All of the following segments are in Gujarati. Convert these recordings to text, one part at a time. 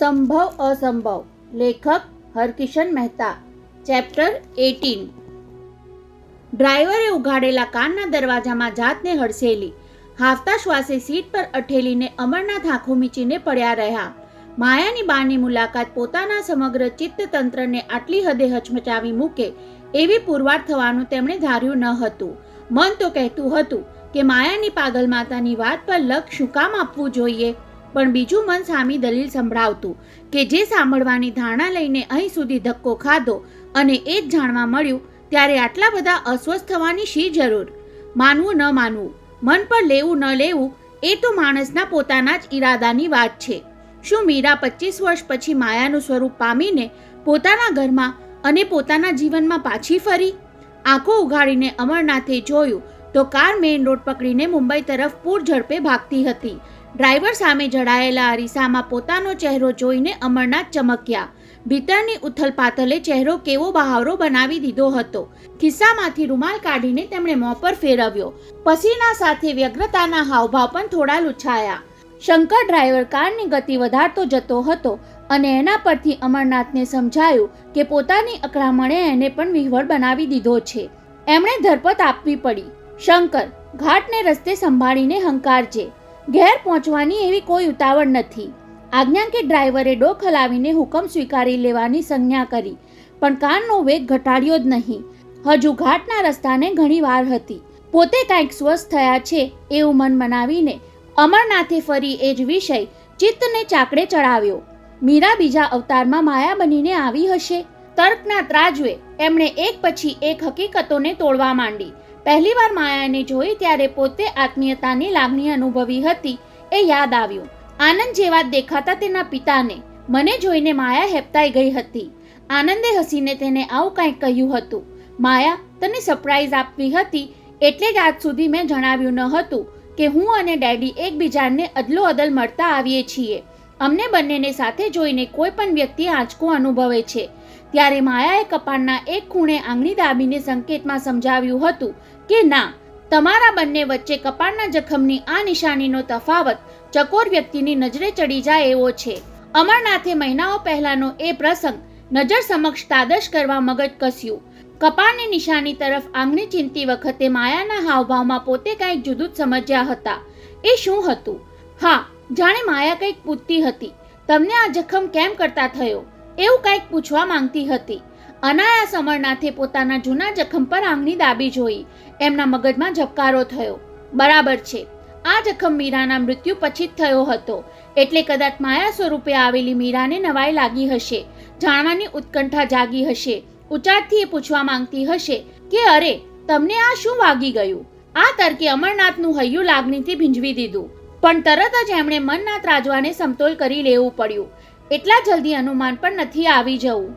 સંભવ અસંભવ. લેખક હરકિશન મહેતા. ચેપ્ટર 18. ડ્રાઈવરે ઉઘાડેલા કારના દરવાજામાં જાતને હડસેલી. હાંફતા શ્વાસે સીટ પર અઠેલીને અમરનાથ આંખો મીચીને પડ્યા રહ્યા. માયાની બાની મુલાકાત પોતાના સમગ્ર ચિત્તતંત્રને આટલી હદે હચમચાવી મૂકે એવી પુરવાર થવાનું તેમણે ધાર્યું ન હતું. મન તો કહેતું હતું કે માયાની પાગલ માતાની વાત પર લક શું કામ આપવું જોઈએ, પણ બીજું મન સામી દલીલ સંભળાવતું કે જે સાંભળવાની ધારણા લઈને અહીં સુધી ધક્કો ખાધો અને એ જ જાણવા મળ્યું ત્યારે આટલા બધા અસ્વસ્થ થવાની શી જરૂર. માનવું ન માનવું, મન પર લેવું ન લેવું એ તો માણસના પોતાના જ ઈરાદાની વાત છે. શું મીરા 25 વર્ષ પછી માયાનું સ્વરૂપ પામીને પોતાના ઘરમાં અને પોતાના જીવનમાં પાછી ફરી? આંખો ઉઘાડીને અમરનાથે જોયું તો કાર મેઇન રોડ પકડીને મુંબઈ તરફ પૂર ઝડપે ભાગતી હતી. ડ્રાઈવર સામે જડાયેલા અરીસામાં પોતાનો ચહેરો જોઈને અમરનાથ ચમક્યા. ભીતરની ઉથલપાથલે ચહેરો કેવો બહાવરો બનાવી દીધો હતો. ખિસ્સામાંથી રૂમાલ કાઢીને તેમણે મોં પર ફેરવ્યો. પસીના સાથે વ્યગ્રતાના હાવભાવ પણ થોડા લૂછાયા. શંકર ડ્રાઈવર કારની ગતિ વધારતો જતો હતો અને એના પરથી અમરનાથને સમજાયું કે પોતાની અકળામણે એને પણ વિહવળ બનાવી દીધો છે. એમણે ધરપત આપવી પડી. શંકર, ઘાટને રસ્તે સંભાળીને હંકારજે. ઘેર પહોંચવાની એવી કોઈ ઉતાવળ નથી. આજ્ઞાંકિત ડ્રાઈવરે ડોક હલાવીને હુકમ સ્વીકારી લેવાની સંજ્ઞા કરી, પણ કારનો વેગ ઘટાડ્યો જ નહીં. હજુ ઘાટના રસ્તાને ઘણી વાર હતી. પોતે કાંઈક સ્વસ્થ થયા છે એવું મન મનાવીને અમરનાથે ફરી એ જ વિષય ચિત્તને ચાકડે ચડાવ્યો. મીરા બીજા અવતારમાં માયા બનીને આવી હશે. તર્કના ત્રાજવે એમણે એક પછી એક હકીકતોને તોડવા માંડી. પહેલીવાર માયાને જોઈ ત્યારે પોતે આત્મીયતાની લાગણી અનુભવી હતી એ યાદ આવ્યું. આનંદ જેવા દેખાતા તેના પિતાને મને જોઈને માયા હેપતાઈ ગઈ હતી. આનંદે હસીને તેને આવું કંઈક કહ્યું હતું. માયા, તને સરપ્રાઈઝ આપવી હતી એટલે જ આજ સુધી મેં જણાવ્યું ન હતું કે હું અને ડેડી એકબીજાને અદલો અદલ મળતા આવીએ છીએ. અમને બંનેને સાથે જોઈને કોઈ પણ વ્યક્તિ આંચકો અનુભવે છે. ત્યારે માયાએ કપાળના એક ખૂણે આંગળી દાબીને સંકેતમાં સમજાવ્યું હતું કે ના, તમારા બંને વચ્ચે કપાળના જખમની આ નિશાનીનો તફાવત ચકોર વ્યક્તિની નજરે ચડી જાય એવો છે. અમરનાથે મહિનાઓ પહેલાનો એ પ્રસંગ નજર સમક્ષ તાદશ કરવા મગજ કસ્યું. કપાળની નિશાની તરફ આંગળી ચીંધતી વખતે માયાના હાવભાવમાં પોતે કંઈક જુદું જ સમજ્યા હતા. એ શું હતું? હા, જાણે માયા કંઈક પૂછતી હતી. તમને આ જખમ કેમ કરતા થયો? એવું કંઈક પૂછવા માંગતી હતી. અનાયાસ અમરનાથે પોતાના જૂના જખમ પર આંગળી દાબી જોઈ. એમના મગજમાં ઝબકારો થયો. બરાબર છે, આ જખમ મીરાના મૃત્યુ પછી જ થયો હતો. એટલે કદાચ માયા સ્વરૂપે આવેલી મીરાને નવાઈ લાગી હશે, જાણવાની ઉત્કંઠા જાગી હશે. ઉચાટથી એ પૂછવા માંગતી હશે કે અરે, તમને આ શું વાગી ગયું? આ તર્કે અમરનાથનું હૈયું લાગણીથી ભીંજવી દીધું. પણ તરત જ એમણે મનના ત્રાજવાને સમતોલ કરી લેવું પડ્યું. એટલા જલ્દી અનુમાન પણ નથી આવી જવું.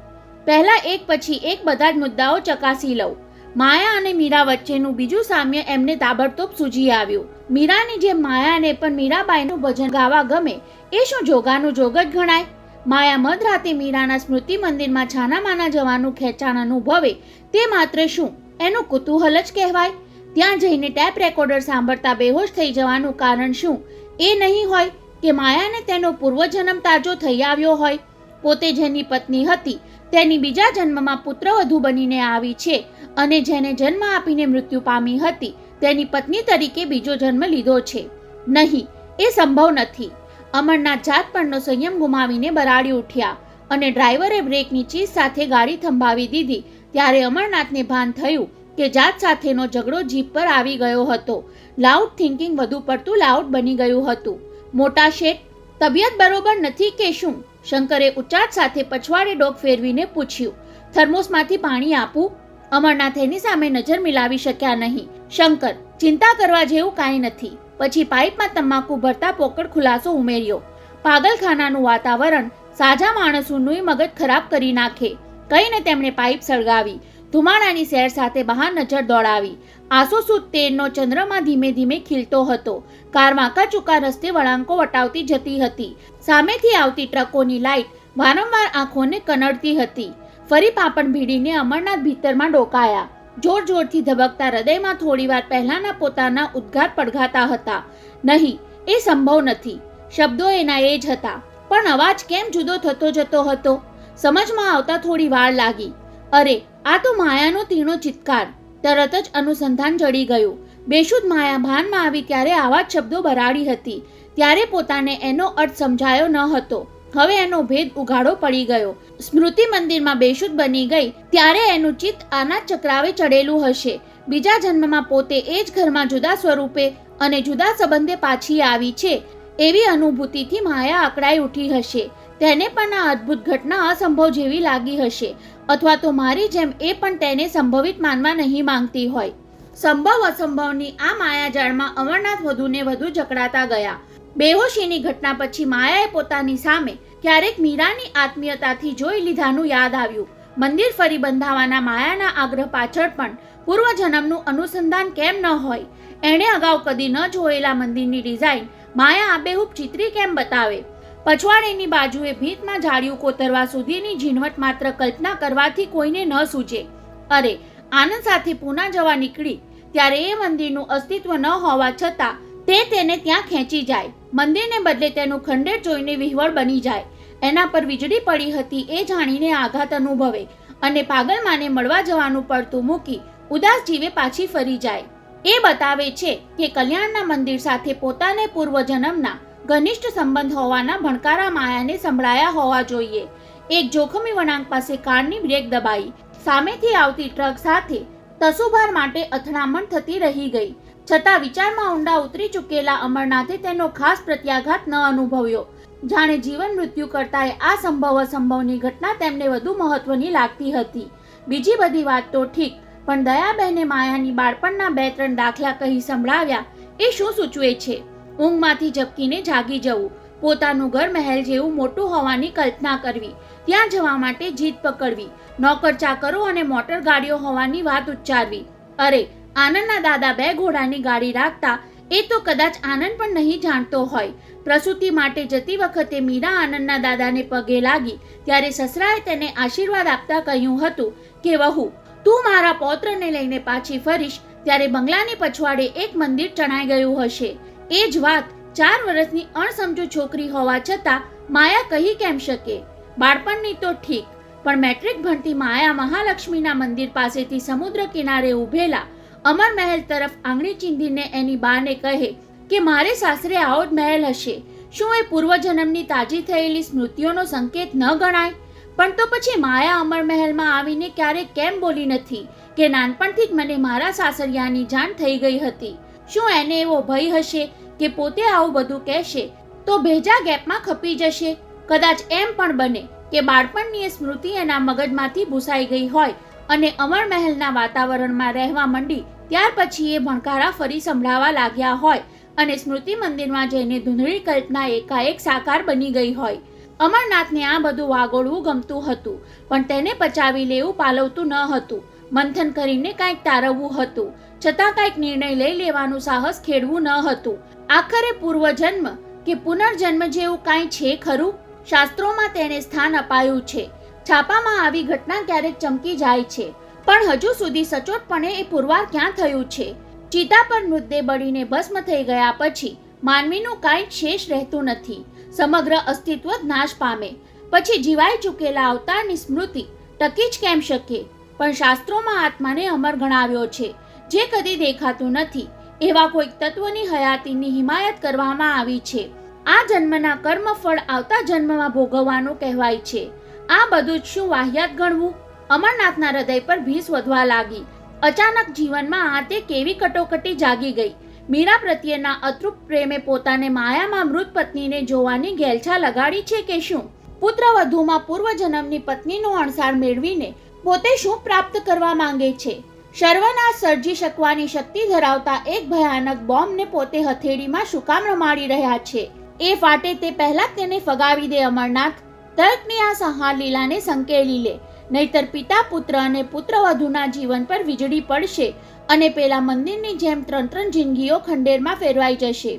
પહેલા એક પછી એક બધા જ મુદ્દાઓ ચકાસી લઉં. માયા અને મીરા વચ્ચેનું બીજું સામ્ય એમને તાબડતોબ સૂજી આવ્યું. મીરાની જેમ માયાને પણ મીરાબાઈનું ભજન ગાવા ગમે એ શું જોગાનું જોગ જ ગણાય? માયા મધરાતે મીરાના સ્મૃતિ મંદિરમાં છાનામાના જવાનું ખેંચાણ અનુભવે તે માત્ર શું એનું કુતૂહલ જ કહેવાય? ત્યાં જઈને ટેપ રેકોર્ડર સાંભળતા બેહોશ થઈ જવાનું કારણ શું એ નહીં હોય કે માયાને તેનો પૂર્વજન્મ તાજો થઈ આવ્યો હોય? પોતે જેની પત્ની હતી તેની બીજા જન્મમાં પુત્રવધુ બનીને આવી છે અને જેને જન્મ આપીને મૃત્યુ પામી હતી તેની પત્ની તરીકે બીજો જન્મ લીધો છે. નહીં, એ સંભવ નથી. અમરનાથ જાત પરનો સંયમ ગુમાવીને બરાડી ઉઠ્યા અને ડ્રાઈવરે બ્રેકની ચીજ સાથે ગાડી થંભાવી દીધી. ત્યારે અમરનાથને ભાન થયું કે જાત સાથેનો ઝઘડો જીપ પર આવી ગયો હતો. લાઉડ થિંકિંગ વધુ પડતું લાઉડ બની ગયું હતું. મોટા શેઠ, તબિયત બરોબર નથી કે શું? શંકરે ઉચાટ સાથે પછવાડે ડોક ફેરવીને પૂછ્યું. થર્મોસમાંથી પાણી આપું? અમરનાથ એની સામે નજર મિલાવી શક્યા નહીં. શંકર, ચિંતા કરવા જેવું કાંઈ નથી. પછી પાઇપમાં તમાકુ ભરતા પોકળ ખુલાસો ઉમેર્યો. પાગલખાનાનું વાતાવરણ સાજા માણસોનું મગજ ખરાબ કરી નાખે. કહીને તેમણે પાઇપ સળગાવી. ધુમાડાની સેર સાથે બહાર નજર દોડાવી. આસોસૂદ તેરનો ચંદ્રમાં ધીમે ધીમે ખીલતો હતો. કાર વાંકા ચૂકા રસ્તે વળાંકો વટાવતી જતી હતી. સામેથી આવતી ટ્રકોની લાઇટ વારંવાર આંખોને કનડતી હતી. ફરી પાપણ ભીડીને અમરનાથ ભીતરમાં ડોકાયા. જોર જોરથી ધબકતા હૃદયમાં થોડીવાર પહેલાના પોતાના ઉદ્ગાર પડઘાતા હતા. નહીં, એ સંભવ નથી. શબ્દો એના એ જ હતા. પણ અવાજ કેમ જુદો થતો જતો હતો? સમજમાં આવતા થોડી વાર લાગી. અરે, આ તો માયાનો તીણો ચિત્કાર! તરત જ અનુસંધાન જડી ગયું. બેશુદ્ધ માયા ભાનમાં આવી ત્યારે આવા જ શબ્દો બરાડી હતી. ત્યારે પોતાને એનો અર્થ સમજાયો ન હતો. હવે એનો ભેદ ઉઘાડો પડી ગયો. સ્મૃતિ મંદિરમાં બેશુદ્ધ બની ગઈ ત્યારે એનું ચિત્ત આના ચક્રાવે ચડેલું હશે. બીજા જન્મમાં પોતે એ જ ઘરમાં જુદા સ્વરૂપે અને જુદા સંબંધે પાછી આવી છે એવી અનુભૂતિથી માયા અકળાઈ ઉઠી હશે. તેને પણ આ અદ્ભુત ઘટના અસંભવ જેવી લાગી હશે, અથવા તો મારી જેમ એ પણ તેને સંભવિત માનવા નહીં માંગતી હોય. સંભવ અસંભવની આ માયાજાળમાં અમરનાથ વધુને વધુ જકડાતા ગયા. બેહોશીની ઘટના પછી માયાએ પોતાની સામે ક્યારેક મીરાની આત્મીયતાથી જોઈ લીધાનું યાદ આવ્યું. મંદિર ફરી બંધાવાના માયાના આગ્રહ પાછળ પણ પૂર્વજન્મનું અનુસંધાન કેમ ન હોય? એણે અગાઉ કદી ન જોયેલા મંદિરની ડિઝાઇન માયા આબેહૂબ ચિત્રી કેમ બતાવે? પછવાડેની બાજુએ ભીંતમાં જાળિયું કોતરવા સુધીની ઝીણવટ માત્ર કલ્પના કરવાથી કોઈને ન સૂજે. અરે, આનંદ સાથે પૂના જવા નીકળી ત્યારે એ મંદિરનું અસ્તિત્વ ન હોવા છતાં તેને ત્યાં ખેંચી જાય. મંદિરને બદલે તેનું ખંડેર જોઈને વિહવળ બની જાય. એના પર વીજળી પડી હતી એ જાણીને આઘાત અનુભવે અને પાગલમાને મળવા જવાનું પડતું મૂકી ઉદાસ જીવે પાછી ફરી જાય. એ બતાવે છે કે કલ્યાણના મંદિર સાથે પોતાને પૂર્વજન્મના ઘનિષ્ઠ સંબંધ હોવાના ભણકારા માયાને સંભળાયા હોવા જોઈએ. એક જોખમી વળાંક પાસે કારની બ્રેક દબાઈ. સામેથી આવતી ટ્રક સાથે તસુભાર માટે અથડામણ થતી રહી ગઈ. છતાં વિચારમાં ઊંડા ઉતરી ચૂકેલા અમરનાથે તેનો ખાસ પ્રત્યાઘાત ન અનુભવ્યો. જાણે જીવન મૃત્યુ કરતાંય આ સંભવ અસંભવની ઘટના તેમને વધુ મહત્વની લાગતી હતી. બીજી બધી વાત તો ઠીક, પણ દયાબહેને માયાની બાળપણના 2-3 દાખલા કહી સંભળાવ્યા એ શું સૂચવે છે? ઊંઘમાંથી ઝબકીને જાગી જવું, પોતાનું ઘર મહેલ જેવું મોટું હોવાની કલ્પના કરવી, ત્યાં જવા માટે જીદ પકડવી, નોકર ચાકરો અને મોટર ગાડીઓ હોવાની વાત ઉચ્ચારવી. અરે, આનંદના દાદા 2 ઘોડાની ગાડી રાખતા એ તો કદાચ આનંદ પણ નહીં જાણતો હોય. પ્રસૂતિ માટે જતી વખતે મીરા આનંદના દાદાને પગે લાગી ત્યારે સસરાએ તેને આશીર્વાદ આપતા કહ્યું હતું કે વહુ, તું મારા પૌત્રને લઈને પાછી ફરીશ ત્યારે બંગલાની પછવાડે એક મંદિર ચણાઈ ગયું હશે. એ જ વાત 4 વર્ષની અણસમજુ છોકરી હોવા છતાં માયા કહી કેમ શકે? બાળપણની તો ઠીક, પણ મેટ્રિક ભણતી માયા મહાલક્ષ્મીના મંદિર પાસેથી સમુદ્ર કિનારે ઊભેલા અમર મહેલ તરફ આંગળી ચીંધીને એની બાને કહે કે મારે સાસરે આવો જ મહેલ હશે. શું એ પૂર્વજન્મની તાજી થયેલી સ્મૃતિઓનો સંકેત ન ગણાય? પણ તો પછી માયા અમર મહેલમાં આવીને ક્યારેક કેમ બોલી નથી કે નાનપણથી જ મને મારા સાસરિયાની જાણ થઈ ગઈ હતી? શું એને એવો ભય હશે કે પોતે આવું બધું કહેશે તો ભેજા ગેપમાં ખપી જશે? કદાચ એમ પણ બને કે બાળપણની એ સ્મૃતિ એના મગજમાંથી ભૂસાઈ ગઈ હોય અને અમર મહેલના વાતાવરણમાં રહેવા માંડી ત્યાર પછી એ ભણકારા ફરી સંભળાવા લાગ્યા હોય અને સ્મૃતિ મંદિરમાં જઈને ધૂંધળી કલ્પના એકાએક સાકાર બની ગઈ હોય. અમરનાથને આ બધું વાગોળવું ગમતું હતું, પણ તેને પચાવી લેવું પાલવતું ન હતું. મંથન કરીને કંઈક તારવવું હતું, છતાં કંઈક નિર્ણય લઈ લેવાનું સાહસ ખેડવું ન હતું. આખરે પૂર્વજન્મ કે પુનર્જન્મ જેવું કાંઈ છે ખરું? શાસ્ત્રોમાં તેને સ્થાન અપાયું છે. છાપામાં આવી ઘટના ક્યારેક ચમકી જાય છે, પણ હજુ સુધી સચોટપણે એ પુરવાર ક્યાં થયું છે? ચિતા પર મૃતદેહ બળીને ભસ્મ થઈ ગયા પછી માનવીનું કાંઈ શેષ રહેતું નથી. સમગ્ર અસ્તિત્વ જ નાશ પામે. પછી જીવાઈ ચૂકેલા અવતારની સ્મૃતિ ટકી જ કેમ શકે? પણ શાસ્ત્રોમાં આત્માને અમર ગણાવ્યો છે, જે કદી દેખાતું નથી એવા કોઈક તત્વની હયાતીની હિમાયત કરવામાં આવી છે. આ જન્મના કર્મફળ આવતા જન્મમાં ભોગવવાનું કહેવાય છે. આ બધું જ શું વાહિયાત ગણવું? અમરનાથના હૃદય પર ભીસ વધવા લાગી. અચાનક જીવનમાં આ તે કેવી કટોકટી જાગી ગઈ. મીરા પ્રત્યેના અતૃપ્ત પ્રેમે પોતાને માયામાં મૃત પત્નીને જોવાની ઘેલછા લગાડી છે કે શું? પુત્રવધૂમાં પૂર્વજન્મની પત્નીનો અણસાર મેળવીને પોતે શું પ્રાપ્ત કરવા માંગે છે? સર્વનાશ સર્જી શકવાની શક્તિ ધરાવતા એક ભયાનક બોમ્બને પોતે હથેળીમાં શું કામ રમાડી રહ્યા છે? એ ફાટે તે પહેલા જ તેને ફગાવી દે અમરનાથ. તર્કની આ સંહાર લીલાને સંકેલી લે, નહીતર પિતા પુત્ર અને પુત્રવધૂના જીવન પર વીજળી પડશે અને પેલા મંદિરની જેમ 3 જિંદગીઓ ખંડેરમાં ફેરવાઈ જશે.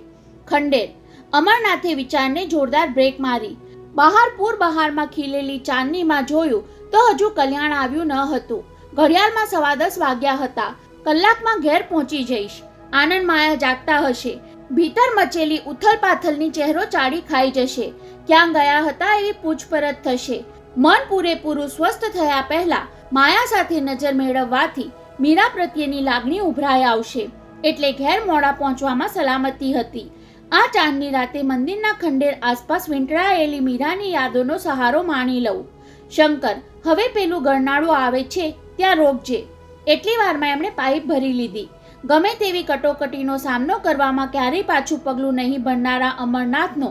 ખંડેર! અમરનાથે વિચારને જોરદાર બ્રેક મારી. બહારમાં ખીલેલી ચાંદનીમાં જોયું તો હજુ કલ્યાણ આવ્યું ન હતું. ઘડિયાળમાં 10:15 વાગ્યા હતા. કલાકમાં ઘેર પહોંચી જઈશ. આનંદ માયા જાગતા હશે. ભીતર મચેલી ઉથલપાથલની ચહેરો ચાડી ખાઈ જશે. ક્યાં ગયા હતા એવી પૂછપરછ થશે. મન પૂરેપૂરું સ્વસ્થ થયા પહેલા માયા સાથે નજર મેળવવાથી મીરા પ્રત્યેની લાગણી ઉભરાઈ આવશે. એટલે ઘેર મોડા પહોંચવામાં સલામતી હતી. આ ચાંદની રાતે મંદિરના ખંડેર આસપાસ વીંટળાયેલી મીરાની યાદોનો સહારો માણી લઉં. શંકર, હવે પેલું ગરનાળું આવે છે ત્યાં રોકજે. એટલી વારમાં એમણે પાઇપ ભરી લીધી. ગમે તેવી કટોકટીનો સામનો કરવામાં ક્યારેય પાછું પગલું નહીં ભરનારા અમરનાથનો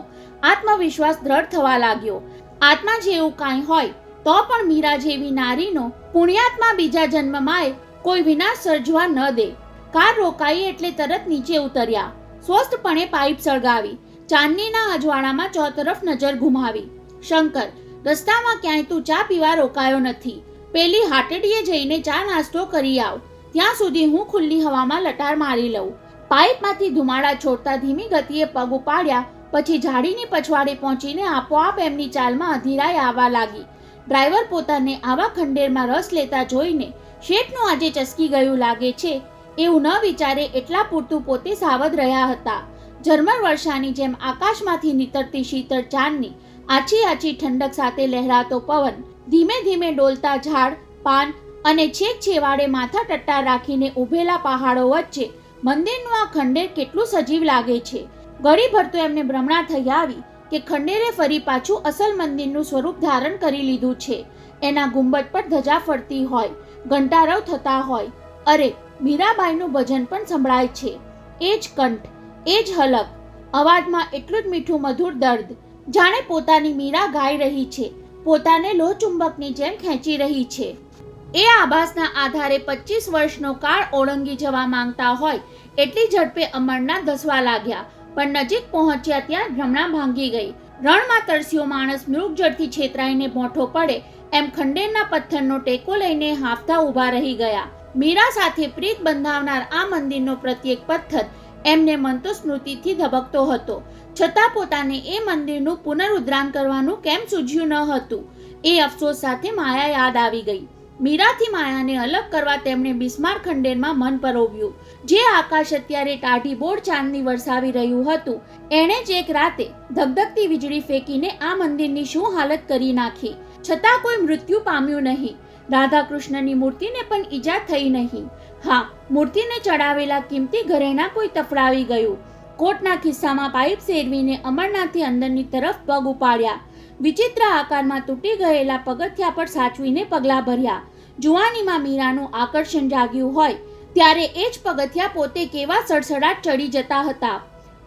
આત્મવિશ્વાસ દ્રઢ થવા લાગ્યો. આત્મા જેવું કાંઈ હોય તો પણ મીરા જેવી નારીનો પુણ્યાત્મા બીજા જન્મમાં કોઈ વિનાશ સર્જવા ન દે. કાર રોકાઈ એટલે તરત નીચે ઉતર્યા. સ્વસ્થપણે પાઇપ સળગાવી. ચાંદનીના અજવાળામાં ચોતરફ નજર ઘુમાવી. શંકર, રસ્તામાં ક્યાંય તું ચા પીવા રોકાયો નથી. પેલી હાટડીએ જઈને ચા નાસ્તો કરી આવ. ત્યાં સુધી હું ખુલ્લી હવામાં લટાર મારી લઉં. પાઇપમાંથી ધુમાડા છોડતા ધીમી ગતિએ પગ ઉપાડ્યા. પછી ઝાડીની પછવાડે પહોંચીને આપોઆપ એમની ચાલમાં અધીરાઈ આવવા લાગી. ડ્રાઈવર પોતાને આવા ખંડેરમાં રસ લેતા જોઈને શેઠનું આજે ચસકી ગયું લાગે છે એવું ન વિચારે એટલા પૂરતું પોતે સાવધ રહ્યા હતા. ઝરમર વર્ષાની જેમ આકાશમાંથી નીતરતી શીતળ ચાંદની, આછી આછી ઠંડક સાથે લહેરાતો પવન, ધીમે ધીમે ડોલતા ઝાડ પાન અને છેક છેવાડે માથા ટટ્ટા રાખીને ઊભેલા પહાડો વચ્ચે મંદિરનું આ ખંડેર કેટલું સજીવ લાગે છે. ઘડીભર તો એમને ભ્રમણા થઈ આવી કે ખંડેરે ફરી પાછું અસલ મંદિરનું સ્વરૂપ ધારણ કરી લીધું છે. એના ગુંબજ પર ધજા ફરતી હોય, ઘંટારવ થતા હોય. અરે, મીરાબાઈનું ભજન પણ સંભળાય છે. એ જ કંઠ, એ જ હલક, અવાજમાં એટલું જ મીઠું મધુર દર્દ, જાણે પોતાની મીરા ગાઈ રહી છે, પોતાને લોહચુંબકની જેમ ખેંચી રહી છે. એ આભાસના આધારે 25 વર્ષનો કાળ ઓળંગી જવા માંગતા હોય એટલી ઝડપે અમરનાથ ધસવા લાગ્યા. પણ નજીક પહોંચ્યા ત્યાં ભ્રમણા ભાંગી ગઈ. રણમાં તરસ્યો માણસ મૃગજળથી છેતરાઈને ભોંઠો પડે એમ ખંડેરના પથ્થરનો ટેકો લઈને હાંફતા ઊભા રહી ગયા. મીરા સાથે પ્રીત બંધાવનાર આ મંદિરનો પ્રત્યેક પથ્થર એમને મન તો સ્મૃતિથી ધબકતો હતો. છતાં પોતાને એ મંદિરનું પુનરુદ્ધાર કરવાનું કેમ સૂઝ્યું ન હતું એ અફસોસ સાથે માયા યાદ આવી ગઈ. મીરાથી માયાને અલગ કરવા તેમણે બિસ્માર ખંડેરમાં મન પરોવ્યું. જે આકાશ અત્યારે ટાઢીબોળ ચાંદની વરસાવી રહ્યું હતું એણે જ એક રાતે ધગધગતી વીજળી ફેંકીને આ મંદિરની શું હાલત કરી નાખી. છતાં કોઈ મૃત્યુ પામ્યું નહીં. રાધાકૃષ્ણની મૂર્તિને પણ ઈજા થઈ નહીં. હા, મૂર્તિને ચડાવેલા કિંમતી ઘરેણાં કોઈ તફડાવી ગયું. કોટના ખિસ્સામાં પાઇપ સેરવીને અમરનાથે અંદરની તરફ પગ ઉપાડ્યા. વિચિત્ર આકારમાં તૂટી ગયેલા પગથિયા પર સાચવીને પગલાં ભર્યા. જુવાનીમાં મીરાનું આકર્ષણ જાગ્યું હોય ત્યારે એ જ પગથિયા પોતે કેવા સડસડાટ ચડી જતા હતા.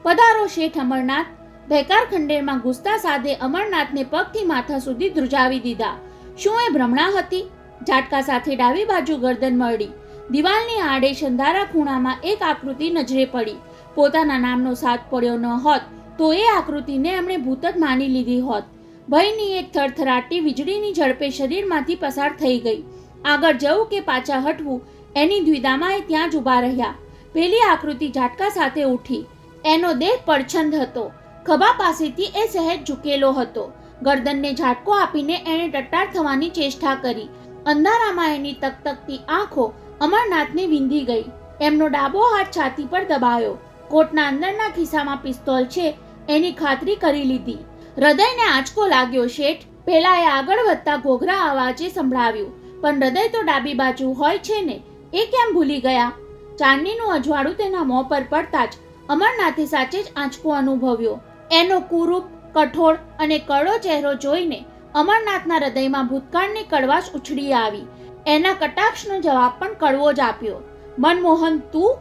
પધારો શેઠ અમરનાથ. ભેકાર ખંડેરમાં ઘૂસતા સાદે અમરનાથને પગથી માથા સુધી ધ્રુજાવી દીધા. શું એ ભ્રમણા હતી? ઝાટકા સાથે ડાબી બાજુ ગરદન મરડી. દિવાલની આડે શંધારા ખૂણામાં એક આકૃતિ નજરે પડી. પોતાના નામનો સાથ પડ્યો ન હોત તો એ આકૃતિને એમણે ભૂત જ માની લીધી હોત. ભયની એક થરથરાટી વીજળીની ઝડપે શરીરમાંથી પસાર થઈ ગઈ. આગળ જવું કે પાછા હટવું એની દ્વિધામાં એ ત્યાં જ ઊભા રહ્યા. પેલી આકૃતિ ઝાટકા સાથે ઉઠી. એનો દેહ પડછંદ હતો. ખભા પાસેથી એ સહેજ ઝૂકેલો હતો. ગરદનને ઝાટકો આપીને એણે ટટ્ટાર થવાની ચેષ્ટા કરી. અંધારામાં એની તકતકતી આંખો અમરનાથને વીંધી ગઈ. એમનો ડાબો હાથ છાતી પર દબાયો. કોટના અંદરના ખિસ્સામાં પિસ્તોલ છે એની ખાતરી કરી લીધી. હૃદયને આંચકો લાગ્યો. શેઠ, પેલા એ આગળ વધતા ઘોઘરા અવાજે સંભળાવ્યું. પણ હૃદય તો ડાબી બાજુ હોય છે ને, એ કેમ ભૂલી ગયા? ચાંદનીનું અજવાળું તેના મોં પર પડતા જ અમરનાથે સાચે જ આંચકો અનુભવ્યો. એનો કુરૂપ, કઠોળ અને કડો ચહેરો જોઈને અમરનાથના હૃદયમાં ભૂતકાળની કડવાશ ઉછળી આવી. એના કટાક્ષનો જવાબ પણ કડવો જ આપ્યો. મનમોહન, તું?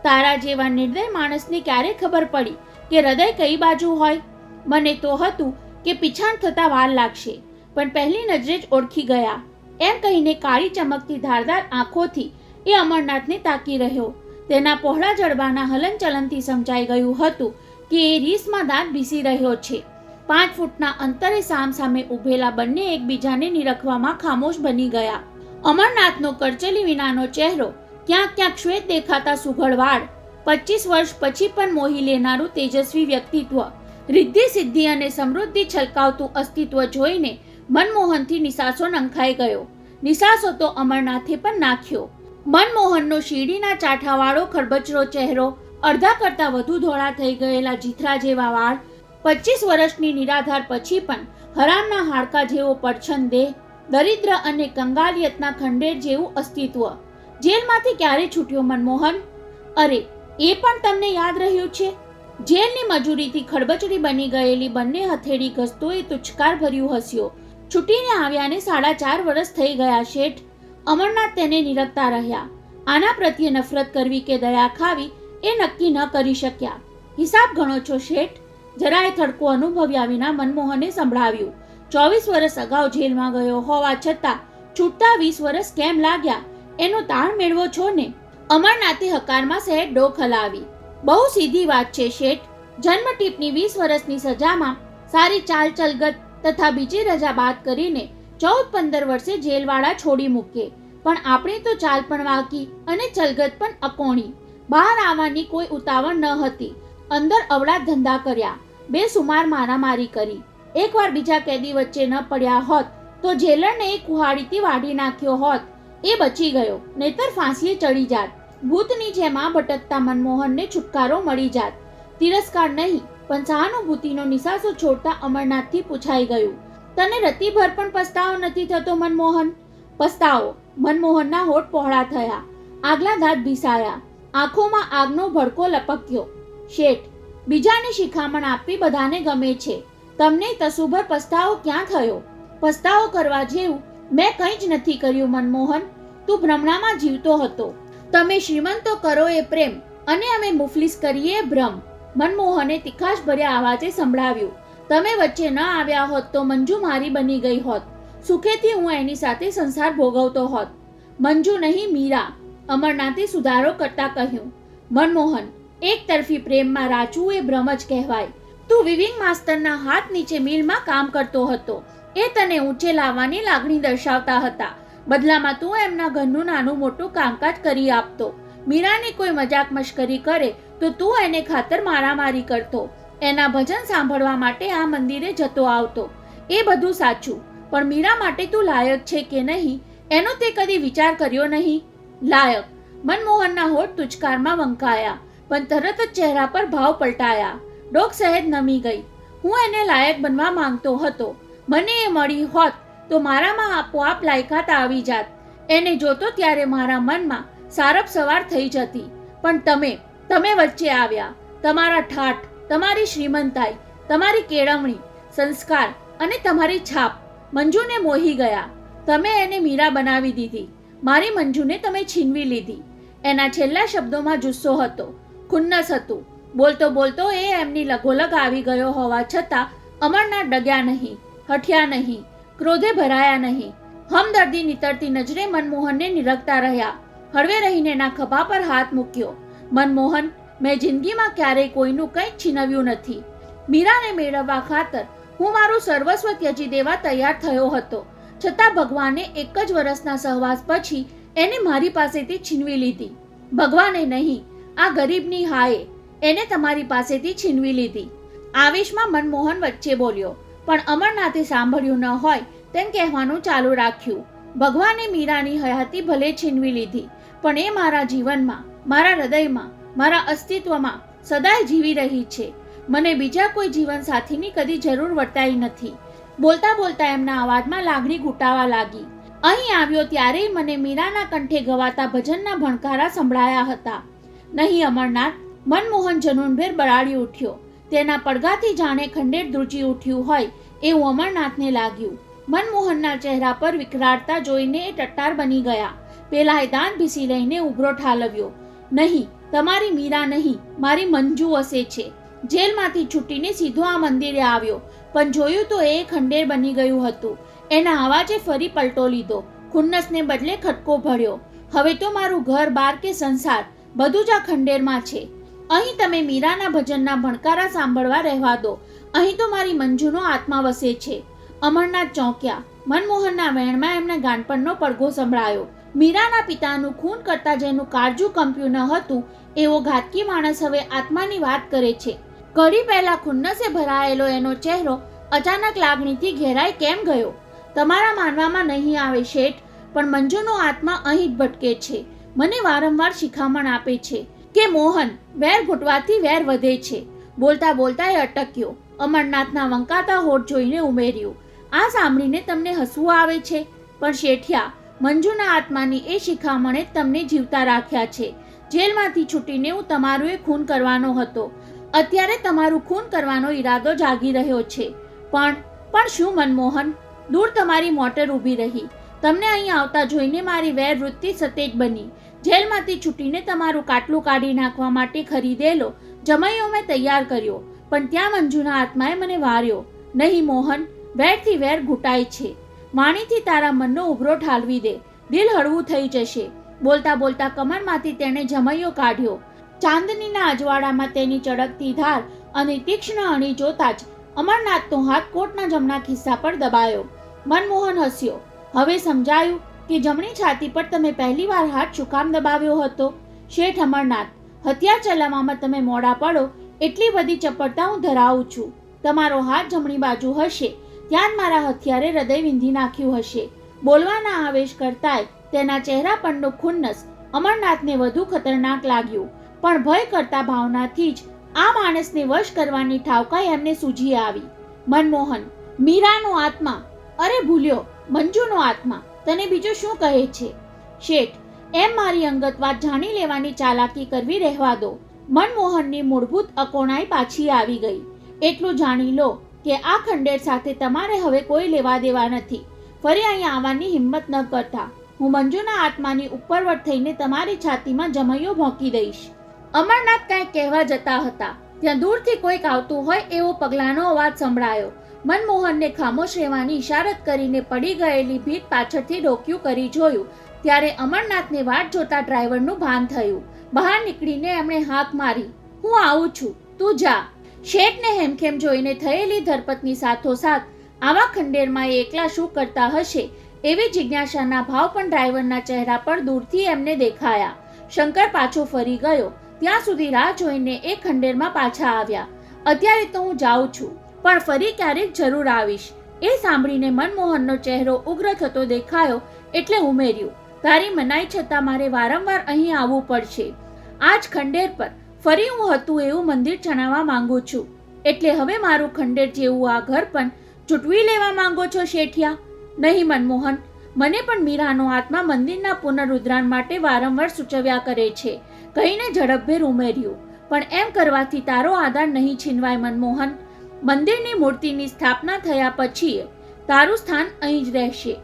તારા જેવા નિર્દય માણસને ક્યારે ખબર પડી કે હૃદય કઈ બાજુ હોય? મને તો હતું કે પીછાણ થતા વાર લાગશે, પણ પહેલી નજરે જ ઓળખી ગયા. એમ કહીને કાળી ચમકતી ધારદાર આંખોથી એ અમરનાથને તાકી રહ્યો. તેના પહોળા જડબાના હલનચલનથી સમજાઈ ગયું હતું કે એ રીસમાં દાંત ભીસી રહ્યો છે. 5 ફૂટના અંતરે સામસામે ઊભેલા બંને એકબીજાને નિરખવામાં ખામોશ બની ગયા. અમરનાથનો કરચલી વિનાનો ચહેરો, ક્યાંક ક્યાંક શ્વેત દેખાતા સુઘડ વાળ, 25 વર્ષ પછી પણ મોહી લેનારું તેજસ્વી વ્યક્તિત્વ, રિદ્ધિ સિદ્ધિ અને સમૃદ્ધિ છલકાવતું અસ્તિત્વ જોઈને મનમોહનથી નિસાસો નંખાઈ ગયો. નિસાસો તો અમરનાથે પણ નાખ્યો. મનમોહનનો શીડીના ચાઠાવાળો ખરબચડો ચહેરો, અડધા કરતાં વધુ ધોળા થઈ ગયેલા જીથરા જેવા વાળ, 25 વર્ષની નિરાધાર પછી પણ હરામના હાડકા જેવો પડછન દેહ, દરિદ્ર અને કંગાલિયતના ખંડેર જેવું અસ્તિત્વ. જેલમાંથી ક્યારે છૂટ્યો મનમોહન? અરે, એ પણ તમને યાદ રહ્યું છે? જેલની મજૂરીથી ખડબચડી બની ગયેલી બંને હથેળી ઘસતો એ તુચકાર ભર્યું હસ્યો. છૂટીને આવ્યાને 4.5 વર્ષ થઈ ગયા શેઠ. અમરનાથ તેને નિરખતા રહ્યા. આના પ્રત્યે નફરત કરવી કે દયા ખાવી એ નક્કી ન કરી શક્યા. હિસાબ ગણો છો શેઠ? જરાય થડકો અનુભવ્યા વિના મનમોહને સંભળાવ્યું. 24 વર્ષ અગાઉ જેલમાં ગયો હોવા છતાં છૂટતા 20 વર્ષ કેમ લાગ્યા એનો તાણ મેળવો છો ને? અમરનાથે હકારમાં સહેજ ડોક હલાવી. બહુ સીધી વાત છે શેઠ. જન્મટીપની 20 વર્ષની સજામાં સારી ચાલ ચલગત તથા બીજી રજા બાદ કરીને 14-15 વર્ષે જેલવાળા છોડી મૂકે. પણ આપણી તો ચાલ પણ વાકી અને ચલગત પણ અકોણી. બહાર આવવાની કોઈ ઉતાવળ ન હતી. અંદર અવળા ધંધા કર્યા, બેસુમાર મારામારી કરી. એકવાર બીજા કેદી વચ્ચે ન પડ્યા હોત તો જેલરને એક કુહાડીથી વાઢી નાખ્યો હોત. એ બચી ગયો, નહીતર ફાંસીએ ચડી જાત. ભૂતની જેમ આ ભટકતા મનમોહનને છુટકારો મળી જાત. તિરસ્કાર નહીં પણ સહાનુભૂતિનો નિસાસો છોડતા અમરનાથથી પૂછાઈ ગયું, તને રતિભર પણ પસ્તાવો નથી થતો મનમોહન? પસ્તાવો? મનમોહનના હોઠ પહોળા થયા, આગલા દાંત ભીસાયા, આંખોમાં આગનો ભડકો લપક્યો. શેઠ, બીજાને શિખામણ આપવી બધાને ગમે છે. તમને તસુભર પસ્તાવો ક્યાં થયો? પસ્તાવો કરવા જેવું મેં કંઈ જ નથી કર્યું મનમોહન. તું ભ્રમણામાં જીવતો હતો. તમે શ્રીમંતો કરો એ પ્રેમ અને અમે મુફલિસ કરીએ એ ભ્રમ. મનમોહને તીખાશ ભર્યા અવાજે સંભળાવ્યું. તમે વચ્ચે ન આવ્યા હોત તો મંજુ મારી બની ગઈ હોત. સુખેથી હું એની સાથે સંસાર ભોગવતો હોત. મંજુ નહીં, મીરા. અમરનાથે સુધારો કરતા કહ્યું. મનમોહન, એક તરફી પ્રેમમાં રાચવું એ ભ્રમ જ કહેવાય. તું વિવિંગ માસ્ટરના હાથ નીચે મિલમાં કામ કરતો હતો. એ તને ઊંચે લાવવાની લાગણી દર્શાવતા હતા. બદલામાં તું એમના ઘરનું નાનું મોટું કામકાજ કરી આપતો. મીરાની કોઈ મજાક મશ્કરી કરે તો તું એને ખાતર મારામારી કરતો. એના ભજન સાંભળવા માટે આ મંદિરે જતો આવતો. એ બધું સાચું, પણ મીરા માટે તું લાયક છે કે નહીં એનો તે કદી વિચાર કર્યો નહીં? લાયક? મનમોહનના હોઠ તુચકારમાં વંકાયા, પણ તરત જ ચહેરા પર ભાવ પલટાયા. ડોક સહેજ નમી ગઈ. હું એને લાયક બનવા માંગતો હતો. મને એ મળી હોત તો મારામાં આપોઆપ લાયકાત આવી જાત. એને જોતો ત્યારે મારા મનમાં સારપ સવાર થઈ જતી. પણ તમે વચ્ચે આવ્યા. તમારા ઠાઠ, તમારી શ્રીમંતાઈ, તમારી કેળવણી, સંસ્કાર અને તમારી છાપ મંજુને મોહી ગયા. તમે એને મીરા બનાવી દીધી. મારી મંજુને તમે છીનવી લીધી. એના છેલ્લા શબ્દોમાં જુસ્સો હતો, ખુન્નસ હતું. બોલતો બોલતો એ એમની લગોલગ આવી ગયો હોવા છતાં અમરનાથ ડગ્યા નહીં, હઠ્યા નહીં, ક્રોધે ભરાયા નહીં. હમદર્દી નીતરતી નજરે મનમોહનને નિરખતા રહ્યા. હળવે રહીને એના ખભા પર હાથ મૂક્યો. મનમોહન, મેં જિંદગીમાં ક્યારેય કોઈનું કંઈ છીનવ્યું નથી. મીરાને મેળવવા ખાતર હું મારું સર્વસ્વ ત્યજી દેવા તૈયાર થયો હતો. છતાં ભગવાને એક જ વર્ષના સહવાસ પછી એને મારી પાસેથી છીનવી લીધી. ભગવાને નહીં, આ ગરીબની હાએ એને તમારી પાસેથી છીનવી લીધી. આવેશમાં મનમોહન વચ્ચે બોલ્યો, પણ અમરનાથે સાંભળ્યું ન હોય તેમ કહેવાનું ચાલુ રાખ્યું. ભગવાને મીરાની હયાતી ભલે છીનવી લીધી, પણ એ મારા જીવનમાં, મારા હૃદયમાં, મારા અસ્તિત્વમાં સદાય જીવી રહી છે. મને બીજા કોઈ જીવન સાથીની કદી જરૂર વર્તાઈ નથી. બોલતા બોલતા એમના અવાજમાં લાગણી ઘૂંટાવા લાગી. અહીં આવ્યો ત્યારે મને મીરાના કંઠે ગવાતા ભજનના ભણકારા સંભળાયા હતા. નહીં અમરનાથ, મનમોહન જનૂનભેર બરાડી ઉઠ્યો. તેના પડઘાથી જાણે ખંડેર ધ્રુજી ઉઠ્યું હોય એવું અમરનાથને લાગ્યું. મનમોહનના ચહેરા પર વિકરાળતા જોઈને એ ટટ્ટાર બની ગયા. પેલાએ દાંત ભીસી લઈને ઉભરો ઠાલવ્યો. નહીં, તમારી મીરા નહીં, મારી મંજુ વસે છે. જેલમાંથી છૂટીને સીધો આ મંદિરે આવ્યો, પણ જોયું તો એ ખંડેર બની ગયું હતું. એના અવાજે ફરી પલટો લીધો. ખુન્નસને બદલે ખટકો ભળ્યો. હવે તો મારું ઘર બાર કે સંસાર બધું જ આ ખંડેરમાં છે. અહીં તમે મીરાના ભજનના ભણકારા સાંભળવા રહેવા દો. અહીં તો મારી મંજુનો આત્મા વસે છે. અમરનાથ ચોંક્યા. મનમોહનના વેણમાં એમને ગાનપણનો પડઘો સંભળાયો. મીરાના પિતાનું ખૂન કરતા જેનું કાળજું કંપ્યું ન હતું એવો ઘાતકી માણસ હવે આત્માની વાત કરે છે. ઘડી પહેલા ખુન્નસે ભરાયેલો એનો ચહેરો અચાનક લાગણીથી ઘેરાઈ કેમ ગયો? તમારા માનવામાં નહીં આવે શેઠ, પણ મંજુનો આત્મા અહીં જ ભટકે છે. મને વારંવાર શિખામણ આપે છે કે મોહન, વેર ઘૂંટવાથી વેર વધે છે. બોલતા બોલતા એ અટક્યો. અમરનાથના વંકાતા હોઠ જોઈને ઉમેર્યું, આ સાંભળીને તમને હસવું આવે છે, પણ શેઠિયા, મંજુના આત્માની એ શિખામણે તમને જીવતા રાખ્યા છે. જેલમાંથી છૂટીને હું તમારું એ ખૂન કરવાનો હતો. અત્યારે તમારું ખૂન કરવાનો ઈરાદો જાગી રહ્યો છે. પણ શું મનમોહન? દૂર તમારી મોટર ઊભી રહી. તમને અહીં આવતા જોઈને મારી વેર વૃત્તિ સતેજ બની. જેલમાંથી છૂટીને તમારું કાટલું કાઢી નાખવા માટે ખરીદેલો જમૈયો મેં તૈયાર કર્યો, પણ ત્યાં મંજુના આત્માએ મને વાર્યો. નહીં મોહન, વેરથી વેર ઘૂંટાય છે. વાણીથી તારા મનનો ઉભરો ઠાલવી દે, દિલ હળવું થઈ જશે. બોલતા બોલતા કમરમાંથી તેણે જમૈયો કાઢ્યો. ચાંદનીના અજવાળામાં તેની ચળકતી ધાર અને તીક્ષ્ણ અણી જોતા જ અમરનાથનો હાથ કોટના જમણા ખિસ્સા પર દબાયો. મનમોહન હસ્યો. હવે સમજાયું કે જમણી છાતી પર તમે પહેલીવાર હાથ શું કામ દબાવ્યો હતો. શેઠ અમરનાથ, હથિયાર ચલાવવામાં તમે મોડા પડો એટલી બધી ચપળતા હું ધરાવું છું. તમારો હાથ જમણી બાજુ હશે ત્યાં જ મારા હથિયારે હૃદય વિંધી નાખ્યું હશે. બોલવાના આવેશ કરતાંય તેના ચહેરા પરનો ખુન્નસ અમરનાથને વધુ ખતરનાક લાગ્યું, પણ ભય કરતા ભાવનાથી જ આ માણસને વશ કરવાની ઠાવકાઈ એમને સૂઝી આવી. મનમોહન, મીરાનો આત્મા, અરે ભૂલ્યો, મંજુનો આત્મા તને બીજું શું કહે છે? શેઠ, એમ મારી અંગત વાત જાણી લેવાની ચાલાકી કરવી રહેવા દો. મનમોહનની મૂળભૂત અકોણાઈ પાછી આવી ગઈ. એટલું જાણી લો કે આ ખંડેર સાથે તમારે હવે કોઈ લેવા દેવા નથી. ફરી અહીં આવવાની હિંમત ન કરતા. હું મંજુના આત્માની ઉપરવટ થઈને તમારી છાતીમાં જમૈયો ભોંકી દઈશ. અમરનાથ કાંઈક કહેવા જતા હતા ત્યાં દૂરથી કોઈક આવતું હોય એવો પગલાંનો અવાજ સંભળાયો. મનમોહનને ખામોશ રહેવાની ઇશારત કરીને પડી ગયેલી ભીત પાછળથી ડોક્યું કરી જોયું ત્યારે અમરનાથને વાટ જોતા ડ્રાઈવરનું ભાન થયું. બહાર નીકળીને એમણે હાક મારી, હું આવું છું, તું જા. શેઠને હેમખેમ જોઈને થયેલી ધરપતની સાથોસાથ આવા ખંડેરમાં એ એકલા શું કરતા હશે એવી જિજ્ઞાસાના ભાવ પણ ડ્રાઈવરના ચહેરા પર દૂરથી એમને દેખાયા. શંકર પાછો ફરી ગયો ત્યાં સુધી રાહ જોઈને એ ખંડેરમાં પાછા આવ્યા. અત્યારે તો હું જાઉં છું, પણ ફરી ક્યારેક જરૂર આવીશ. એ સાંભળીને મનમોહનનો ચહેરો ઉગ્ર થતો દેખાયો એટલે ઉમેર્યું, તારી મનાઈ છતાં મારે વારંવાર અહીં આવવું પડશે. આજ ખંડેર પર ફરી હું હતું એવું મંદિર ચણાવવા માંગુ છું. એટલે હવે મારું ખંડેર જેવું આ ઘર પણ ચૂંટવી લેવા માંગો છો શેઠિયા? નહીં મનમોહન, મને પણ મીરાનો આત્મા મંદિરના પુનરુદ્ધાર માટે વારંવાર સૂચવ્યા કરે છે, કહીને ઝડપભેર ઉમેર્યું. પણ એમ કરવાથી તારો આધાર નહીં છીનવાય મનમોહન. મંદિરની મૂર્તિની સ્થાપના થયા પછી તારું સ્થાન અહીં જ રહેશે,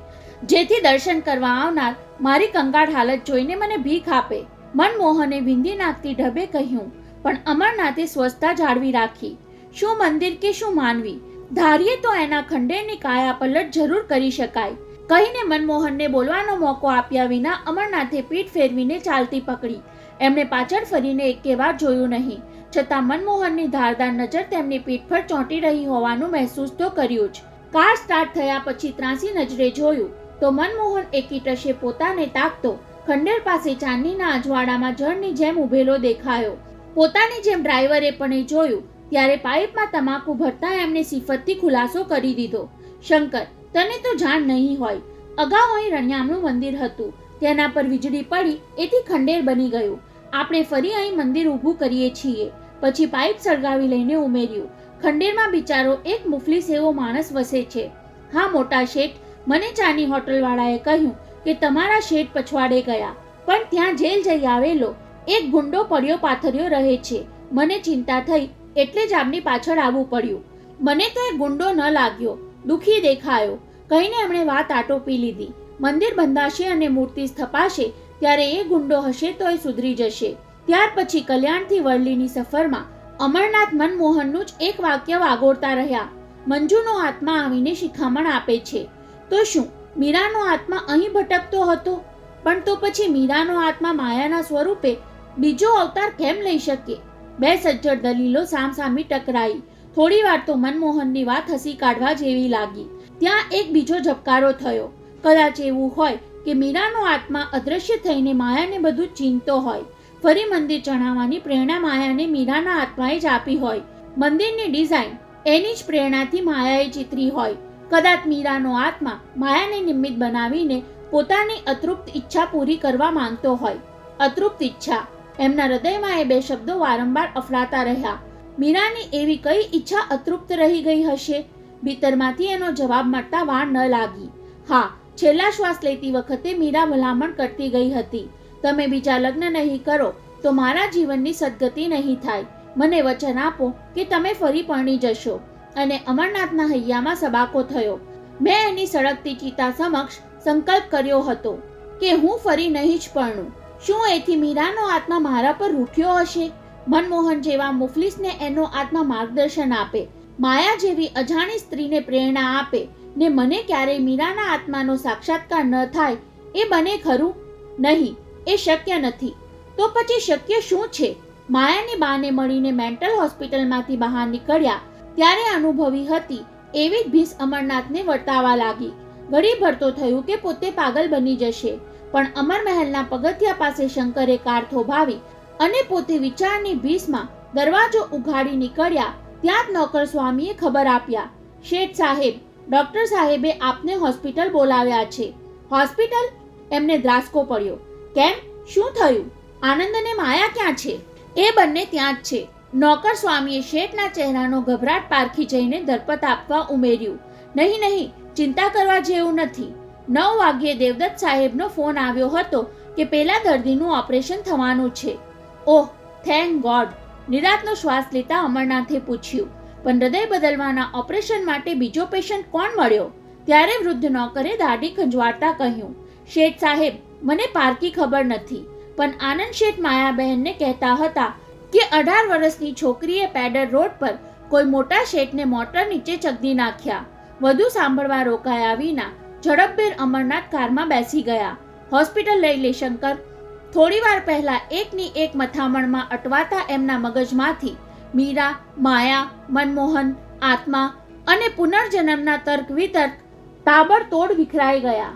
જેથી દર્શન કરવા આવનાર મારી કંગાળ હાલત જોઈને મને ભીખ આપે. મનમોહને વિંધી નાખતી ઢબે કહ્યું, પણ અમરનાથે સ્વસ્થતા જાળવી રાખી. શું મંદિર કે શું માનવી, ધારીએ તો એના ખંડેરની કાયા પલટ જરૂર કરી શકાય. કહીને મનમોહનને બોલવાનો મોકો આપ્યા વિના અમરનાથે પીઠ ફેરવીને ચાલતી પકડી. એમણે પાછળ ફરીને એકે વાર જોયું નહીં, છતાં મનમોહનની ધારદાર નજર તેમની પીઠ પર ચોંટી રહી હોવાનું મહેસૂસ તો કર્યું જ. કાર સ્ટાર્ટ થયા પછી ત્રાંસી નજરે જોયું તો મનમોહન એકી ટશે પોતાને તાકતો ખંડેર પાસે ચાંદનીના અજવાળામાં જળની જેમ ઊભેલો દેખાયો. પોતાની જેમ ડ્રાઈવરે પણ એ જોયું ત્યારે પાઇપમાં તમાકુ ભરતા એમને સિફતથી ખુલાસો કરી દીધો. શંકર, તને તો જાણ નહીં હોય, અગાઉ અહીં રણિયામણું મંદિર હતું, તેના પર વીજળી પડી એથી ખંડેર બની ગયું. આપણે ફરી અહીં મંદિર ઊભું કરીએ છીએ. પછી પાઇપ સળગાવી લઈને ઉમેર્યું, ખંડેરમાં બિચારો એક મુફલીસ એવો માણસ વસે છે. હા મોટા શેઠ, મને ચાની હોટલવાળાએ કહ્યું કે તમારા શેઠ પછવાડે ગયા, પણ ત્યાં જેલ જઈ આવેલો એક ગુંડો પડ્યો પાથર્યો રહે છે. મને ચિંતા થઈ એટલે જ આપની પાછળ આવવું પડ્યું. મને તો એ ગુંડો ન લાગ્યો, દુઃખી દેખાયો, કહીને એમણે વાત આટોપી લીધી. મંદિર બંધાશે અને મૂર્તિ સ્થપાશે ત્યારે એ ગુંડો હશે તો એ સુધરી જશે. ત્યાર પછી કલ્યાણથી વરલીની સફરમાં અમરનાથ મનમોહનનું જ એક વાક્ય વાગોળતા રહ્યા, મંજુનો આત્મા આવીને શિખામણ આપે છે. તો શું મીરાનો આત્મા અહીં ભટકતો હતો? પણ તો પછી મીરાનો આત્મા માયાના સ્વરૂપે બીજો અવતાર કેમ લઈ શકે? બે સજ્જડ દલીલો સામસામી ટકરાઈ. થોડી વાર તો મનમોહનની વાત હસી કાઢવા જેવી લાગી. ત્યાં એક બીજો ઝબકારો થયો. કદાચ એવું હોય કે મીરાનો આત્મા અદ્રશ્ય થઈને માયાને બધું ચીનતો હોય. ફરી મંદિર ચણાવવાની પ્રેરણા માયાને મીરાના આત્માએ જ આપી હોય. મંદિરની ડિઝાઇન એની જ પ્રેરણાથી માયાએ ચિતરી હોય. કદાચ મીરાનો આત્મા માયાને નિમિત્ત બનાવીને પોતાની અતૃપ્ત ઈચ્છા પૂરી કરવા માંગતો હોય. અતૃપ્ત ઈચ્છા. એમના હૃદયમાં એ બે શબ્દો વારંવાર અફડાતા રહ્યા. મીરાની એવી કઈ ઈચ્છા અતૃપ્ત રહી ગઈ હશે? ભીતરમાંથી એનો જવાબ મળતા વાર ન લાગી. હા, છેલ્લા શ્વાસ લેતી વખતે મીરા ભલામણ કરતી ગઈ હતી, તમે બીજા લગ્ન નહીં કરો તો મારા જીવનની સદગતિ નહીં થાય. મને વચન આપો કે તમે ફરી પરણી જશો. અને અમરનાથના હૈયામાં સબાકો થયો. મેં એની સળગતી ચિતા સમક્ષ સંકલ્પ કર્યો હતો કે હું ફરી નહીં જ પરણું. શું એથી મીરાનો આત્મા મારા પર રૂઠ્યો હશે? મનમોહન જેવા મુફલિસને એનો આત્મા માર્ગદર્શન આપે, માયા જેવી અજાણી સ્ત્રીને પ્રેરણા આપે ને મને ક્યારેય મીરાના આત્માનો સાક્ષાત્કાર ન થાય, એ બને ખરું? નહીં, એ શક્ય નથી. તો પછી શક્ય શું છે? માયાની બાને મળીને મેન્ટલ હોસ્પિટલમાંથી બહાર નીકળ્યા ત્યારે અનુભવી હતી એવી જ ભીસ અમરનાથને વર્તાવા લાગી. ઘડીભર તો થયું કે પોતે પાગલ બની જશે, પણ અમરમહેલના પગથિયા પાસે શંકરે કાર થોભાવી અને પોતે વિચારની ભીસમાં દરવાજો ઉઘાડી નીકળ્યા ત્યાં જ નોકર સ્વામીએ ખબર આપ્યા, શેઠ સાહેબ, ડોક્ટર સાહેબે આપને હોસ્પિટલ બોલાવ્યા છે. હોસ્પિટલ? એમને ધ્રાસકો પડ્યો. કેમ, શું થયું? આનંદ અને માયા ક્યાં છે? એ બંને ત્યાં જ છે. નોકર સ્વામીએ શેઠના ચહેરાનો ગભરાટ પારખી જઈને દરપત આપવા ઉમેર્યું, નહીં નહીં, ચિંતા કરવા જેવું નથી. 9 વાગ્યે દેવદત્ત સાહેબનો ફોન આવ્યો હતો કે પેલા દર્દીનું ઓપરેશન થવાનું છે. ઓહ, થેન્ક ગોડ. નિરાંતનો શ્વાસ લેતા અમરનાથે પૂછ્યું, પણ હૃદય બદલવાના ઓપરેશન માટે બીજો પેશન્ટ કોણ મળ્યો? ત્યારે વૃદ્ધ નોકરે દાઢી ખંજવાળતા કહ્યું, શેઠ સાહેબ, મને પારકી ખબર નથી, પણ આનંદ શેઠ માયાબહેનને કહેતા હતા કે 18 વર્ષની છોકરીએ પેડર રોડ પર કોઈ મોટા શેઠને મોટર નીચે ચગદી નાખ્યા. વધુ સાંભળવા રોકાયા વિના ઝડપભેર અમરનાથ કારમાં બેસી ગયા. હોસ્પિટલ લઈ લે શંકર. થોડીવાર પહેલા એકની એક મથામણમાં અટવાતા એમના મગજમાંથી મીરા, માયા, મનમોહન, આત્મા અને પુનર્જન્મના તર્ક વિતર્ક તાબડતોડ વિખરાઈ ગયા.